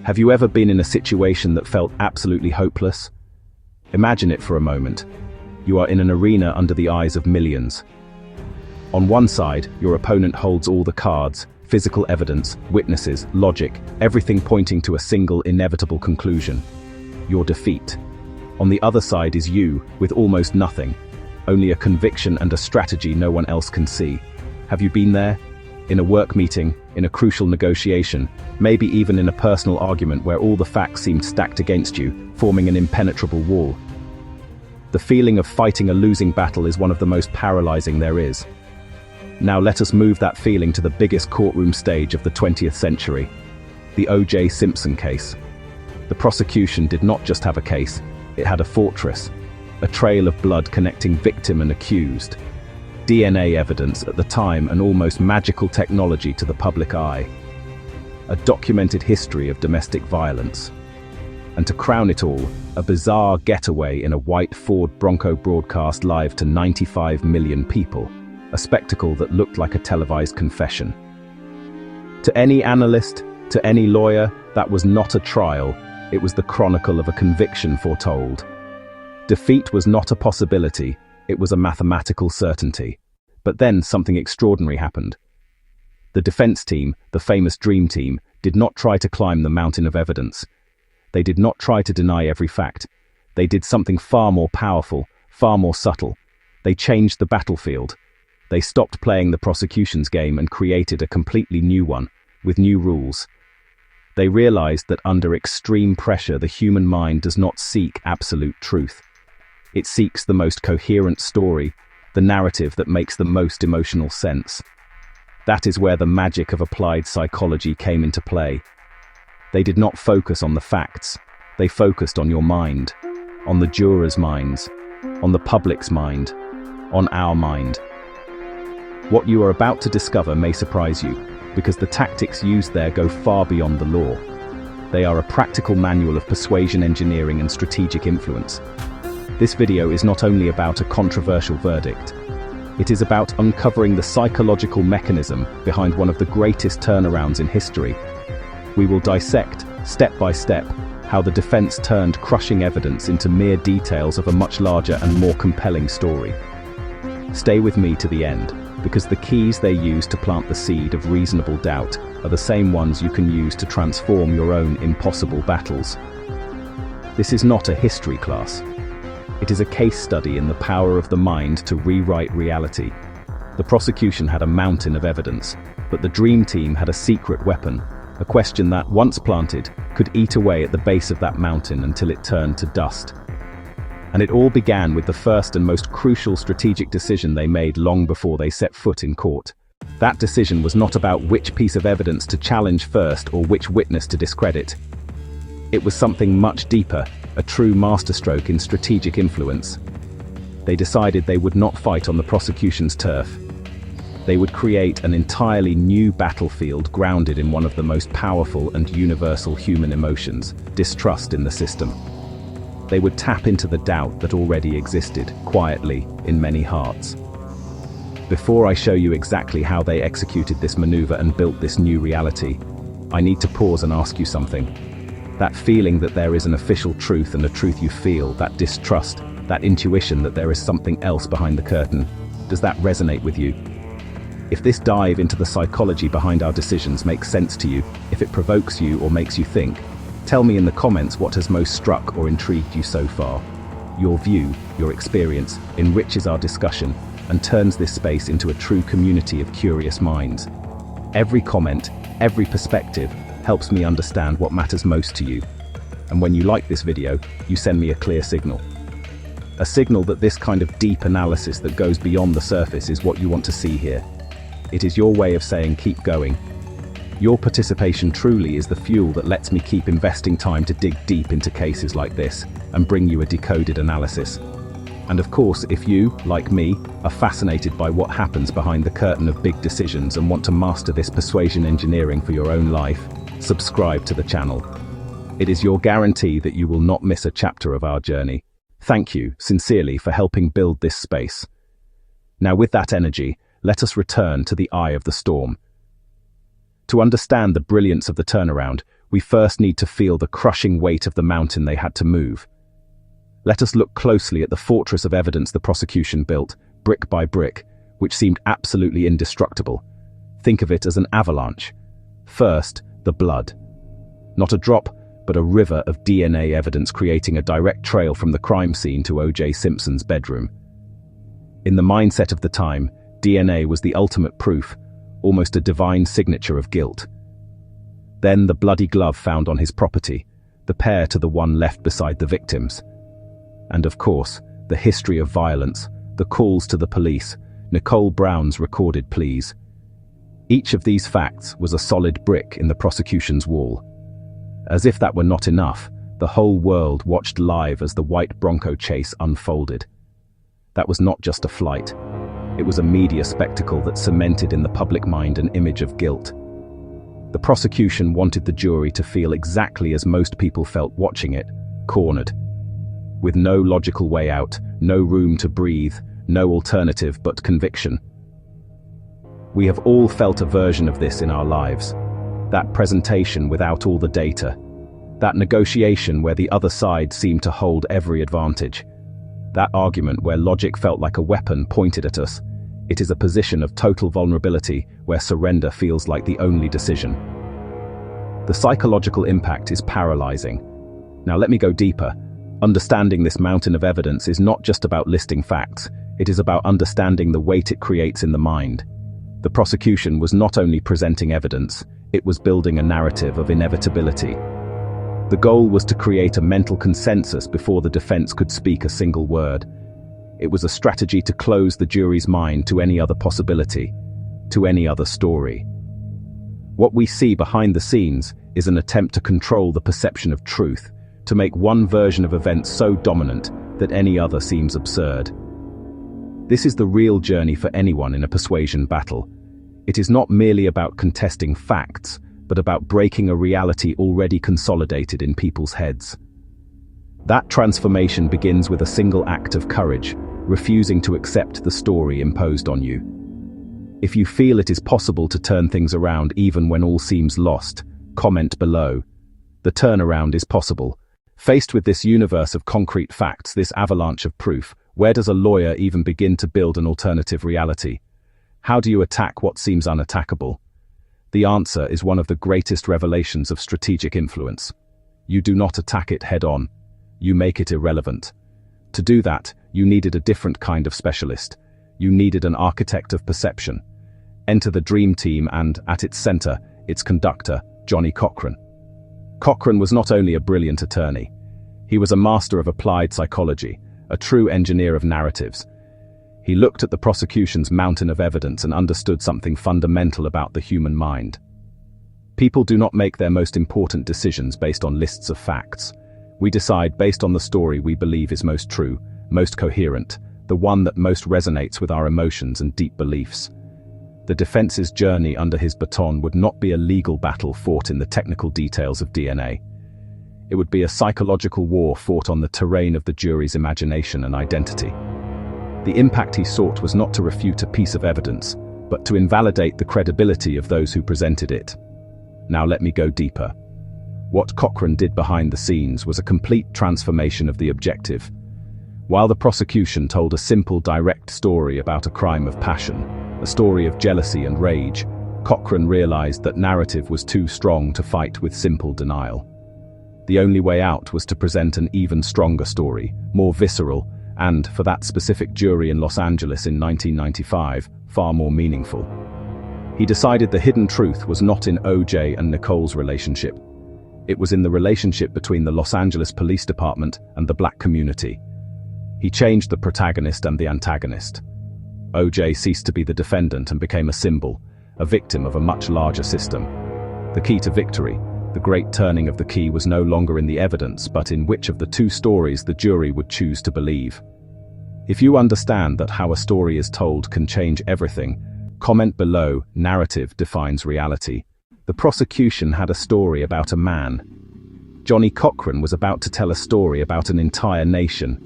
Have you ever been in a situation that felt absolutely hopeless? Imagine it for a moment. You are in an arena under the eyes of millions. On one side, your opponent holds all the cards, physical evidence, witnesses, logic, everything pointing to a single inevitable conclusion: your defeat. On the other side is you, with almost nothing, only a conviction and a strategy no one else can see. Have you been there? In a work meeting, in a crucial negotiation, maybe even in a personal argument where all the facts seemed stacked against you, forming an impenetrable wall. The feeling of fighting a losing battle is one of the most paralyzing there is. Now let us move that feeling to the biggest courtroom stage of the 20th century, the OJ Simpson case. The prosecution did not just have a case, it had a fortress, a trail of blood connecting victim and accused, DNA evidence at the time, an almost magical technology to the public eye, a documented history of domestic violence. And to crown it all, a bizarre getaway in a white Ford Bronco broadcast live to 95 million people, a spectacle that looked like a televised confession. To any analyst, to any lawyer, that was not a trial, it was the chronicle of a conviction foretold. Defeat was not a possibility, it was a mathematical certainty. But then something extraordinary happened. The defense team, the famous Dream Team, did not try to climb the mountain of evidence. They did not try to deny every fact. They did something far more powerful, far more subtle. They changed the battlefield. They stopped playing the prosecution's game and created a completely new one, with new rules. They realized that under extreme pressure, the human mind does not seek absolute truth. It seeks the most coherent story, the narrative that makes the most emotional sense. That is where the magic of applied psychology came into play. They did not focus on the facts. They focused on your mind, on the jurors' minds, on the public's mind, on our mind. What you are about to discover may surprise you, because the tactics used there go far beyond the law. They are a practical manual of persuasion engineering and strategic influence. This video is not only about a controversial verdict, it is about uncovering the psychological mechanism behind one of the greatest turnarounds in history. We will dissect, step by step, how the defense turned crushing evidence into mere details of a much larger and more compelling story. Stay with me to the end, because the keys they use to plant the seed of reasonable doubt are the same ones you can use to transform your own impossible battles. This is not a history class. It is a case study in the power of the mind to rewrite reality. The prosecution had a mountain of evidence, but the Dream Team had a secret weapon, a question that, once planted, could eat away at the base of that mountain until it turned to dust. And it all began with the first and most crucial strategic decision they made long before they set foot in court. That decision was not about which piece of evidence to challenge first or which witness to discredit. It was something much deeper, a true masterstroke in strategic influence. They decided they would not fight on the prosecution's turf. They would create an entirely new battlefield grounded in one of the most powerful and universal human emotions, distrust in the system. They would tap into the doubt that already existed, quietly, in many hearts. Before I show you exactly how they executed this maneuver and built this new reality, I need to pause and ask you something. That feeling that there is an official truth and a truth you feel, that distrust, that intuition that there is something else behind the curtain, does that resonate with you? If this dive into the psychology behind our decisions makes sense to you, if it provokes you or makes you think, tell me in the comments what has most struck or intrigued you so far. Your view, your experience, enriches our discussion and turns this space into a true community of curious minds. Every comment, every perspective helps me understand what matters most to you. And when you like this video, you send me a clear signal. A signal that this kind of deep analysis that goes beyond the surface is what you want to see here. It is your way of saying keep going. Your participation truly is the fuel that lets me keep investing time to dig deep into cases like this and bring you a decoded analysis. And of course, if you, like me, are fascinated by what happens behind the curtain of big decisions and want to master this persuasion engineering for your own life, subscribe to the channel. It is your guarantee that you will not miss a chapter of our journey. Thank you, sincerely, for helping build this space. Now with that energy, let us return to the eye of the storm. To understand the brilliance of the turnaround, we first need to feel the crushing weight of the mountain they had to move. Let us look closely at the fortress of evidence the prosecution built, brick by brick, which seemed absolutely indestructible. Think of it as an avalanche. First, the blood. Not a drop, but a river of DNA evidence creating a direct trail from the crime scene to OJ Simpson's bedroom. In the mindset of the time, DNA was the ultimate proof, almost a divine signature of guilt. Then the bloody glove found on his property, the pair to the one left beside the victims. And of course, the history of violence, the calls to the police, Nicole Brown's recorded pleas. Each of these facts was a solid brick in the prosecution's wall. As if that were not enough, the whole world watched live as the white Bronco chase unfolded. That was not just a flight. It was a media spectacle that cemented in the public mind an image of guilt. The prosecution wanted the jury to feel exactly as most people felt watching it, cornered. With no logical way out, no room to breathe, no alternative but conviction. We have all felt a version of this in our lives. That presentation without all the data. That negotiation where the other side seemed to hold every advantage. That argument where logic felt like a weapon pointed at us. It is a position of total vulnerability where surrender feels like the only decision. The psychological impact is paralyzing. Now let me go deeper. Understanding this mountain of evidence is not just about listing facts, it is about understanding the weight it creates in the mind. The prosecution was not only presenting evidence, it was building a narrative of inevitability. The goal was to create a mental consensus before the defense could speak a single word. It was a strategy to close the jury's mind to any other possibility, to any other story. What we see behind the scenes is an attempt to control the perception of truth, to make one version of events so dominant that any other seems absurd. This is the real journey for anyone in a persuasion battle. It is not merely about contesting facts, but about breaking a reality already consolidated in people's heads. That transformation begins with a single act of courage, refusing to accept the story imposed on you. If you feel it is possible to turn things around even when all seems lost, comment below. The turnaround is possible. Faced with this universe of concrete facts, this avalanche of proof, where does a lawyer even begin to build an alternative reality? How do you attack what seems unattackable? The answer is one of the greatest revelations of strategic influence. You do not attack it head-on. You make it irrelevant. To do that, you needed a different kind of specialist. You needed an architect of perception. Enter the dream team and, at its center, its conductor, Johnnie Cochran. Cochran was not only a brilliant attorney. He was a master of applied psychology, a true engineer of narratives. He looked at the prosecution's mountain of evidence and understood something fundamental about the human mind. People do not make their most important decisions based on lists of facts. We decide based on the story we believe is most true, most coherent, the one that most resonates with our emotions and deep beliefs. The defense's journey under his baton would not be a legal battle fought in the technical details of DNA. It would be a psychological war fought on the terrain of the jury's imagination and identity. The impact he sought was not to refute a piece of evidence, but to invalidate the credibility of those who presented it. Now let me go deeper. What Cochran did behind the scenes was a complete transformation of the objective. While the prosecution told a simple, direct story about a crime of passion, a story of jealousy and rage, Cochran realized that narrative was too strong to fight with simple denial. The only way out was to present an even stronger story, more visceral, and, for that specific jury in Los Angeles in 1995, far more meaningful. He decided the hidden truth was not in OJ and Nicole's relationship. It was in the relationship between the Los Angeles Police Department and the black community. He changed the protagonist and the antagonist. OJ ceased to be the defendant and became a symbol, a victim of a much larger system. The key to victory, the great turning of the key, was no longer in the evidence, but in which of the two stories the jury would choose to believe. If you understand that how a story is told can change everything, comment below. Narrative defines reality. The prosecution had a story about a man. Johnnie Cochran was about to tell a story about an entire nation.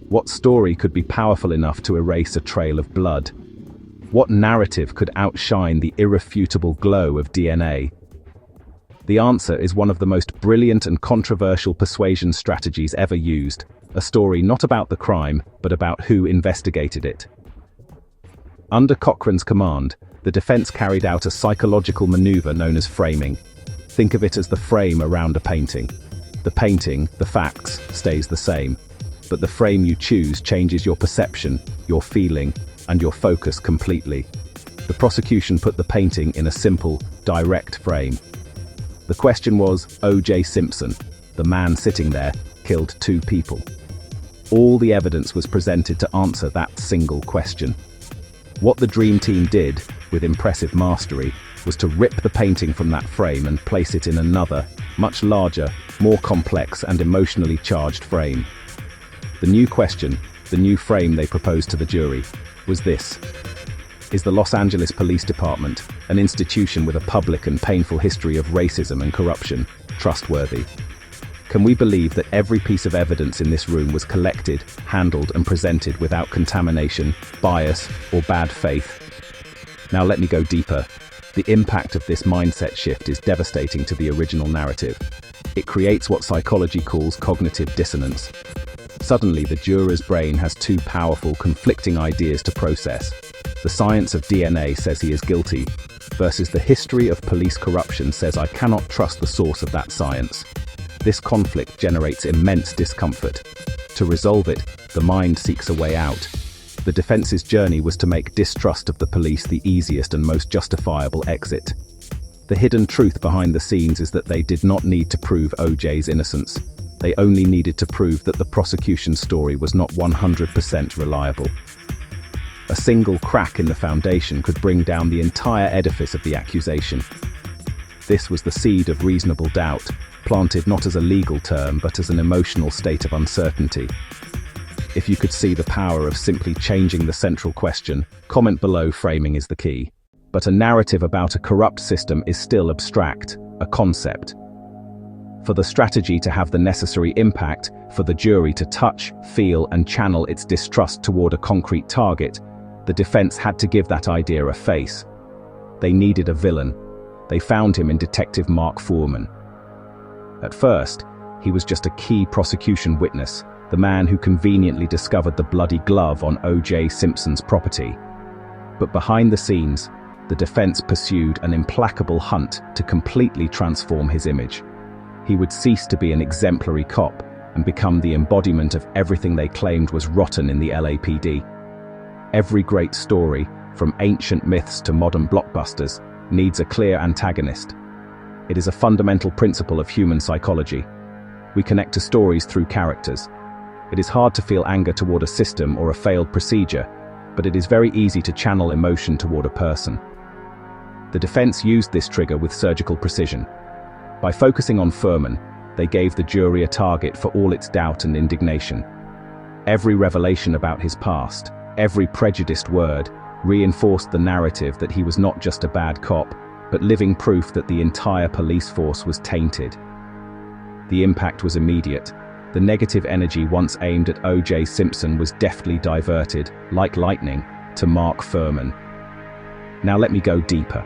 What story could be powerful enough to erase a trail of blood? What narrative could outshine the irrefutable glow of DNA? The answer is one of the most brilliant and controversial persuasion strategies ever used, a story not about the crime, but about who investigated it. Under Cochran's command, the defense carried out a psychological maneuver known as framing. Think of it as the frame around a painting. The painting, the facts, stays the same, but the frame you choose changes your perception, your feeling, and your focus completely. The prosecution put the painting in a simple, direct frame. The question was, OJ Simpson, the man sitting there, killed 2 people. All the evidence was presented to answer that single question. What the Dream Team did, with impressive mastery, was to rip the painting from that frame and place it in another, much larger, more complex and emotionally charged frame. The new question, the new frame they proposed to the jury, was this: is the Los Angeles Police Department, an institution with a public and painful history of racism and corruption, trustworthy? Can we believe that every piece of evidence in this room was collected, handled, and presented without contamination, bias, or bad faith? Now let me go deeper. The impact of this mindset shift is devastating to the original narrative. It creates what psychology calls cognitive dissonance. Suddenly, the juror's brain has 2 powerful, conflicting ideas to process. The science of DNA says he is guilty, versus the history of police corruption says I cannot trust the source of that science. This conflict generates immense discomfort. To resolve it, the mind seeks a way out. The defense's journey was to make distrust of the police the easiest and most justifiable exit. The hidden truth behind the scenes is that they did not need to prove OJ's innocence. They only needed to prove that the prosecution's story was not 100% reliable. A single crack in the foundation could bring down the entire edifice of the accusation. This was the seed of reasonable doubt, planted not as a legal term but as an emotional state of uncertainty. If you could see the power of simply changing the central question, comment below. Framing is the key. But a narrative about a corrupt system is still abstract, a concept. For the strategy to have the necessary impact, for the jury to touch, feel, and channel its distrust toward a concrete target, the defense had to give that idea a face. They needed a villain. They found him in Detective Mark Foreman. At first, he was just a key prosecution witness, the man who conveniently discovered the bloody glove on OJ Simpson's property. But behind the scenes, the defense pursued an implacable hunt to completely transform his image. He would cease to be an exemplary cop and become the embodiment of everything they claimed was rotten in the LAPD. Every great story, from ancient myths to modern blockbusters, needs a clear antagonist. It is a fundamental principle of human psychology. We connect to stories through characters. It is hard to feel anger toward a system or a failed procedure, but it is very easy to channel emotion toward a person. The defense used this trigger with surgical precision. By focusing on Foreman, they gave the jury a target for all its doubt and indignation. Every revelation about his past, every prejudiced word, reinforced the narrative that he was not just a bad cop, but living proof that the entire police force was tainted. The impact was immediate. The negative energy once aimed at OJ Simpson was deftly diverted, like lightning, to Mark Foreman. Now let me go deeper.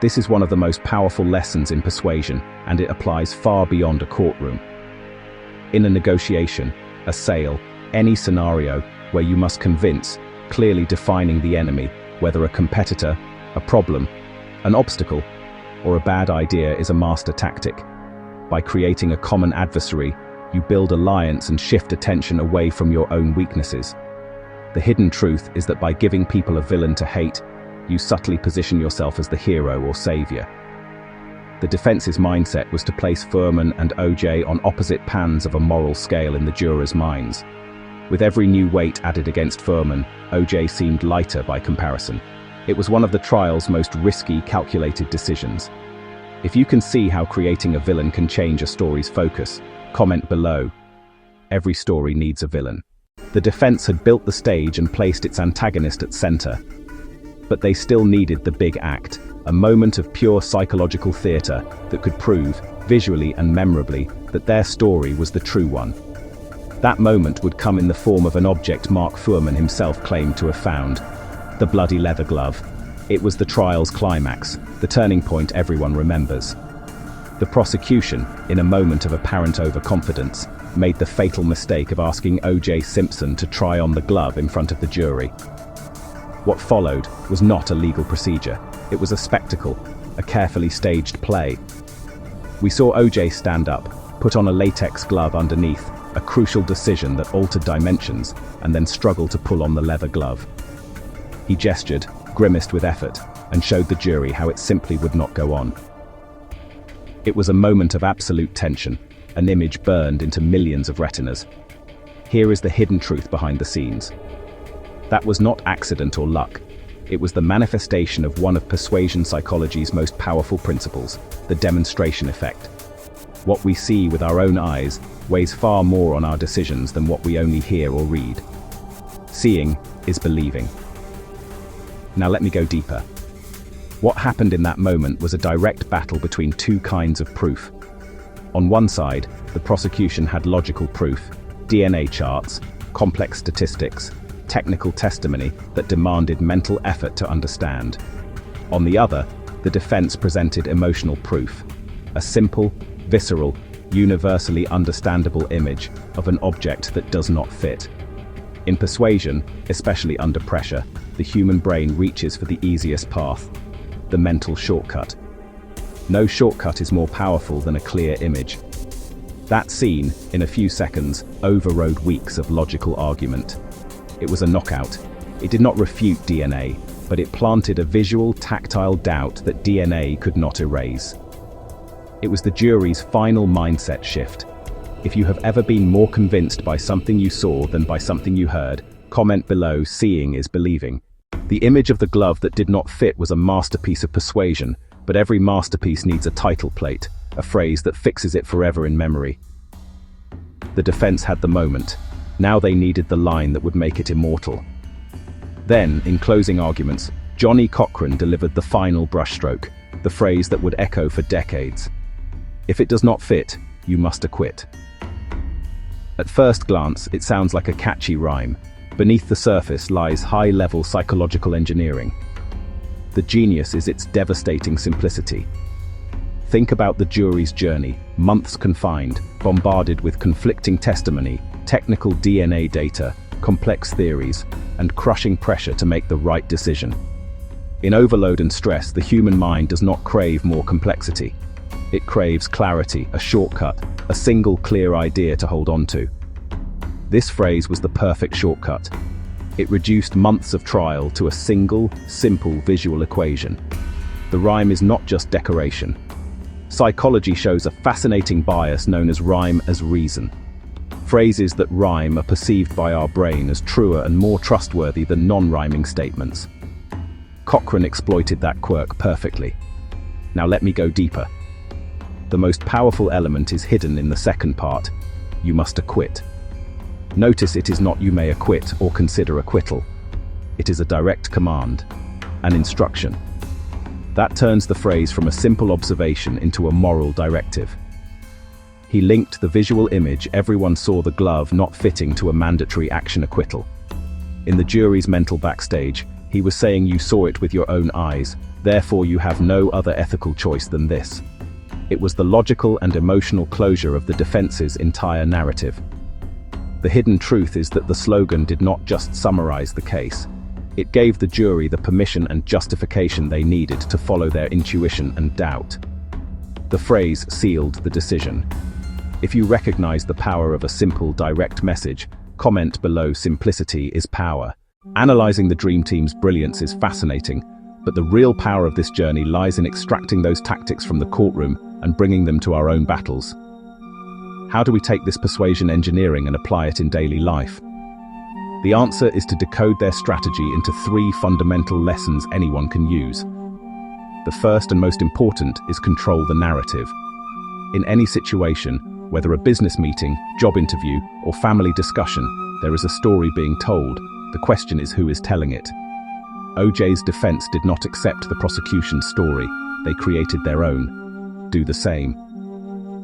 This is one of the most powerful lessons in persuasion, and it applies far beyond a courtroom. In a negotiation, a sale, any scenario where you must convince, clearly defining the enemy, whether a competitor, a problem, an obstacle, or a bad idea, is a master tactic. By creating a common adversary, you build alliance and shift attention away from your own weaknesses. The hidden truth is that by giving people a villain to hate, you subtly position yourself as the hero or savior. The defense's mindset was to place Foreman and OJ on opposite pans of a moral scale in the jurors' minds. With every new weight added against Foreman, OJ seemed lighter by comparison. It was one of the trial's most risky, calculated decisions. If you can see how creating a villain can change a story's focus, comment below. Every story needs a villain. The defense had built the stage and placed its antagonist at center. But they still needed the big act, a moment of pure psychological theater that could prove, visually and memorably, that their story was the true one. That moment would come in the form of an object Mark Foreman himself claimed to have found: the bloody leather glove. It was the trial's climax, the turning point everyone remembers. The prosecution, in a moment of apparent overconfidence, made the fatal mistake of asking OJ Simpson to try on the glove in front of the jury. What followed was not a legal procedure. It was a spectacle, a carefully staged play. We saw OJ stand up, put on a latex glove underneath, a crucial decision that altered dimensions, and then struggle to pull on the leather glove. He gestured, grimaced with effort, and showed the jury how it simply would not go on. It was a moment of absolute tension, an image burned into millions of retinas. Here is the hidden truth behind the scenes. That was not accident or luck. It was the manifestation of one of persuasion psychology's most powerful principles, the demonstration effect. What we see with our own eyes weighs far more on our decisions than what we only hear or read. Seeing is believing. Now let me go deeper. What happened in that moment was a direct battle between two kinds of proof. On one side, the prosecution had logical proof, DNA charts, complex statistics, technical testimony that demanded mental effort to understand. On the other, the defense presented emotional proof, a simple, visceral, universally understandable image of an object that does not fit. In persuasion, especially under pressure, the human brain reaches for the easiest path, the mental shortcut. No shortcut is more powerful than a clear image. That scene, in a few seconds, overrode weeks of logical argument. It was a knockout. It did not refute DNA, but it planted a visual, tactile doubt that DNA could not erase. It was the jury's final mindset shift. If you have ever been more convinced by something you saw than by something you heard, comment below. Seeing is believing. The image of the glove that did not fit was a masterpiece of persuasion, but every masterpiece needs a title plate, a phrase that fixes it forever in memory. The defense had the moment. Now they needed the line that would make it immortal. Then, in closing arguments, Johnnie Cochran delivered the final brushstroke, the phrase that would echo for decades. If it does not fit, you must acquit. At first glance, it sounds like a catchy rhyme. Beneath the surface lies high-level psychological engineering. The genius is its devastating simplicity. Think about the jury's journey, months confined, bombarded with conflicting testimony, technical DNA data, complex theories, and crushing pressure to make the right decision. In overload and stress, the human mind does not crave more complexity. It craves clarity, a shortcut, a single clear idea to hold on to. This phrase was the perfect shortcut. It reduced months of trial to a single, simple visual equation. The rhyme is not just decoration. Psychology shows a fascinating bias known as rhyme as reason. Phrases that rhyme are perceived by our brain as truer and more trustworthy than non-rhyming statements. Cochran exploited that quirk perfectly. Now let me go deeper. The most powerful element is hidden in the second part. You must acquit. Notice it is not you may acquit or consider acquittal. It is a direct command, an instruction. That turns the phrase from a simple observation into a moral directive. He linked the visual image everyone saw the glove not fitting to a mandatory action acquittal. In the jury's mental backstage, he was saying you saw it with your own eyes, therefore you have no other ethical choice than this. It was the logical and emotional closure of the defense's entire narrative. The hidden truth is that the slogan did not just summarize the case. It gave the jury the permission and justification they needed to follow their intuition and doubt. The phrase sealed the decision. If you recognize the power of a simple, direct message, comment below. Simplicity is power. Analyzing the Dream Team's brilliance is fascinating, but the real power of this journey lies in extracting those tactics from the courtroom and bringing them to our own battles. How do we take this persuasion engineering and apply it in daily life? The answer is to decode their strategy into 3 fundamental lessons anyone can use. The first and most important is control the narrative. In any situation, whether a business meeting, job interview, or family discussion, there is a story being told. The question is who is telling it. OJ's defense did not accept the prosecution's story. They created their own. Do the same.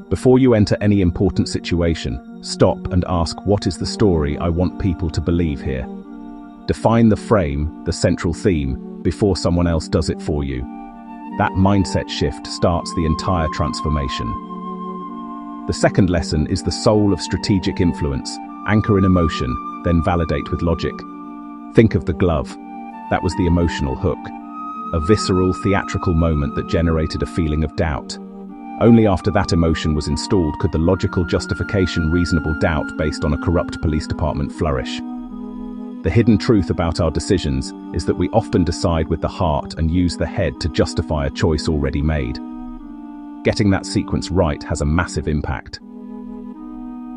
Before you enter any important situation, stop and ask, what is the story I want people to believe here? Define the frame, the central theme, before someone else does it for you. That mindset shift starts the entire transformation. The second lesson is the soul of strategic influence. Anchor in emotion, then validate with logic. Think of the glove. That was the emotional hook. A visceral, theatrical moment that generated a feeling of doubt. Only after that emotion was installed could the logical justification, reasonable doubt based on a corrupt police department flourish. The hidden truth about our decisions is that we often decide with the heart and use the head to justify a choice already made. Getting that sequence right has a massive impact.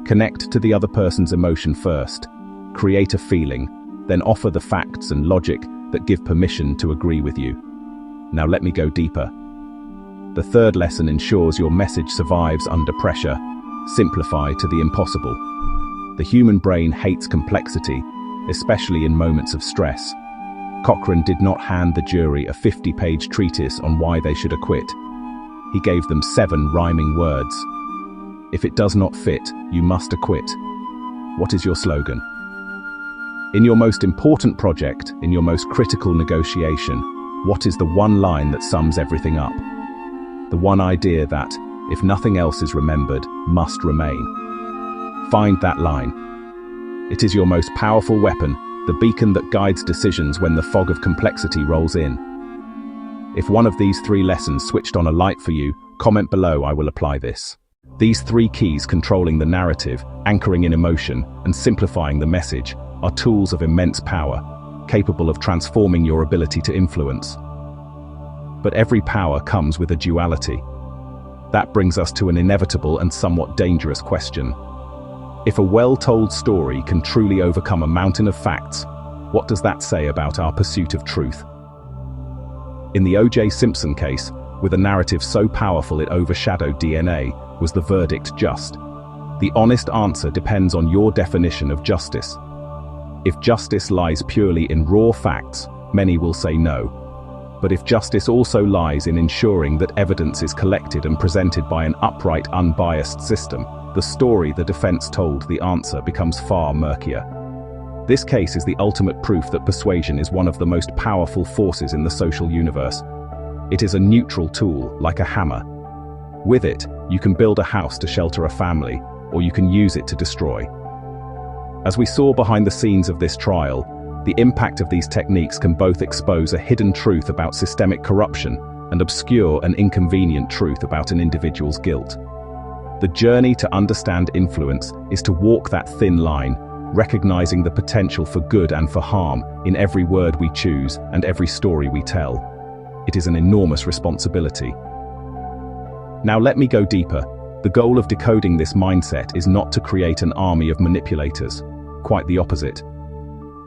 Connect to the other person's emotion first, create a feeling, then offer the facts and logic that give permission to agree with you. Now let me go deeper. The third lesson ensures your message survives under pressure. Simplify to the impossible. The human brain hates complexity, especially in moments of stress. Cochran did not hand the jury a 50-page treatise on why they should acquit. He gave them 7 rhyming words. If it does not fit, you must acquit. What is your slogan? In your most important project, in your most critical negotiation, what is the one line that sums everything up? The one idea that, if nothing else is remembered, must remain. Find that line. It is your most powerful weapon, the beacon that guides decisions when the fog of complexity rolls in. If one of these 3 lessons switched on a light for you, comment below. I will apply this. These 3 keys, controlling the narrative, anchoring in emotion, and simplifying the message, are tools of immense power, capable of transforming your ability to influence. But every power comes with a duality. That brings us to an inevitable and somewhat dangerous question. If a well-told story can truly overcome a mountain of facts, what does that say about our pursuit of truth? In the OJ Simpson case, with a narrative so powerful it overshadowed DNA, was the verdict just? The honest answer depends on your definition of justice. If justice lies purely in raw facts, many will say no. But if justice also lies in ensuring that evidence is collected and presented by an upright, unbiased system, the story the defense told, the answer becomes far murkier. This case is the ultimate proof that persuasion is one of the most powerful forces in the social universe. It is a neutral tool, like a hammer. With it, you can build a house to shelter a family, or you can use it to destroy. As we saw behind the scenes of this trial, the impact of these techniques can both expose a hidden truth about systemic corruption and obscure an inconvenient truth about an individual's guilt. The journey to understand influence is to walk that thin line, recognizing the potential for good and for harm in every word we choose and every story we tell. It is an enormous responsibility. Now let me go deeper. The goal of decoding this mindset is not to create an army of manipulators. Quite the opposite.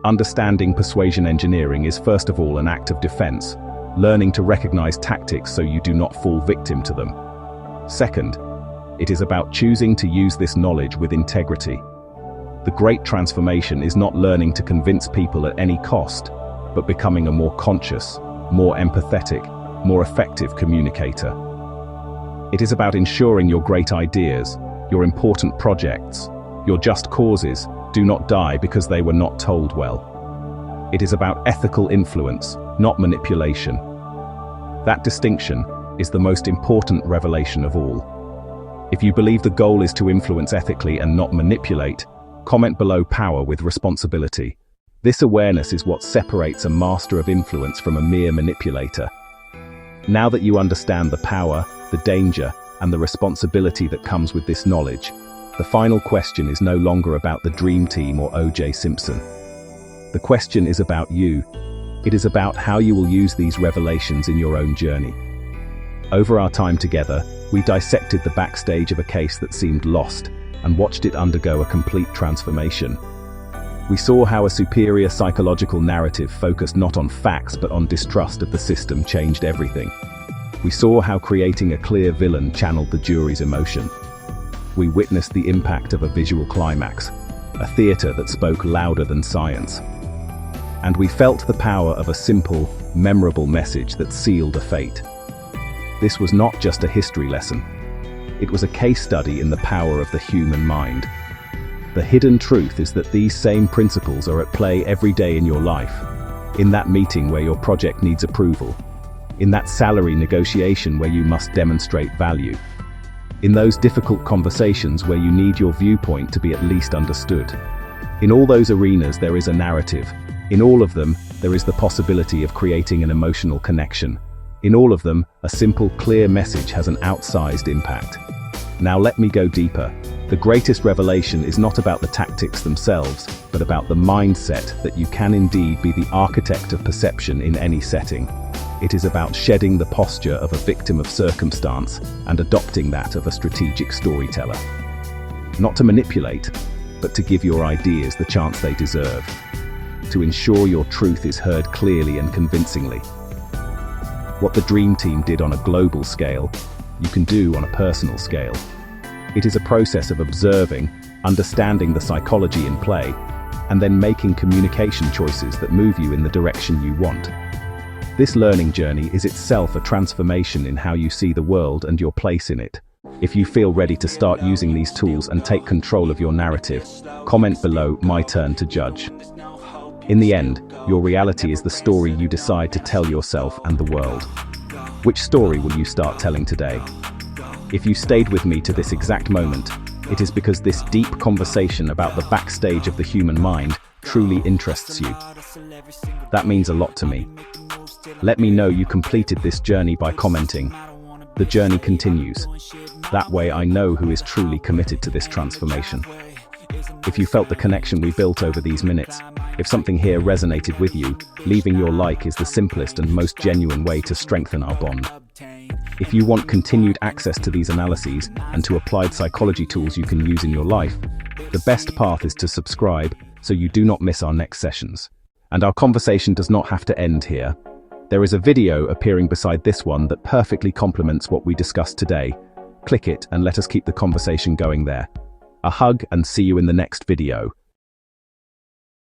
Understanding persuasion engineering is first of all an act of defense, learning to recognize tactics so you do not fall victim to them. Second, it is about choosing to use this knowledge with integrity. The great transformation is not learning to convince people at any cost, but becoming a more conscious, more empathetic, more effective communicator. It is about ensuring your great ideas, your important projects, your just causes do not die because they were not told well. It is about ethical influence, not manipulation. That distinction is the most important revelation of all. If you believe the goal is to influence ethically and not manipulate, comment below power with responsibility. This awareness is what separates a master of influence from a mere manipulator. Now that you understand the power, the danger, and the responsibility that comes with this knowledge, the final question is no longer about the dream team or OJ Simpson. The question is about you. It is about how you will use these revelations in your own journey. Over our time together, we dissected the backstage of a case that seemed lost and watched it undergo a complete transformation. We saw how a superior psychological narrative focused not on facts but on distrust of the system changed everything. We saw how creating a clear villain channeled the jury's emotion. We witnessed the impact of a visual climax, a theater that spoke louder than science. And we felt the power of a simple, memorable message that sealed a fate. This was not just a history lesson. It was a case study in the power of the human mind. The hidden truth is that these same principles are at play every day in your life. In that meeting where your project needs approval, in that salary negotiation where you must demonstrate value, in those difficult conversations where you need your viewpoint to be at least understood. In all those arenas there is a narrative. In all of them, there is the possibility of creating an emotional connection. In all of them, a simple, clear message has an outsized impact. Now let me go deeper. The greatest revelation is not about the tactics themselves, but about the mindset that you can indeed be the architect of perception in any setting. It is about shedding the posture of a victim of circumstance and adopting that of a strategic storyteller. Not to manipulate, but to give your ideas the chance they deserve. To ensure your truth is heard clearly and convincingly. What the Dream Team did on a global scale, you can do on a personal scale. It is a process of observing, understanding the psychology in play, and then making communication choices that move you in the direction you want. This learning journey is itself a transformation in how you see the world and your place in it. If you feel ready to start using these tools and take control of your narrative, comment below, "My turn to judge." In the end, your reality is the story you decide to tell yourself and the world. Which story will you start telling today? If you stayed with me to this exact moment, it is because this deep conversation about the backstage of the human mind truly interests you. That means a lot to me. Let me know you completed this journey by commenting. The journey continues. That way I know who is truly committed to this transformation. If you felt the connection we built over these minutes, if something here resonated with you, leaving your like is the simplest and most genuine way to strengthen our bond. If you want continued access to these analyses and to applied psychology tools you can use in your life, the best path is to subscribe so you do not miss our next sessions. And our conversation does not have to end here. There is a video appearing beside this one that perfectly complements what we discussed today. Click it and let us keep the conversation going there. A hug and see you in the next video.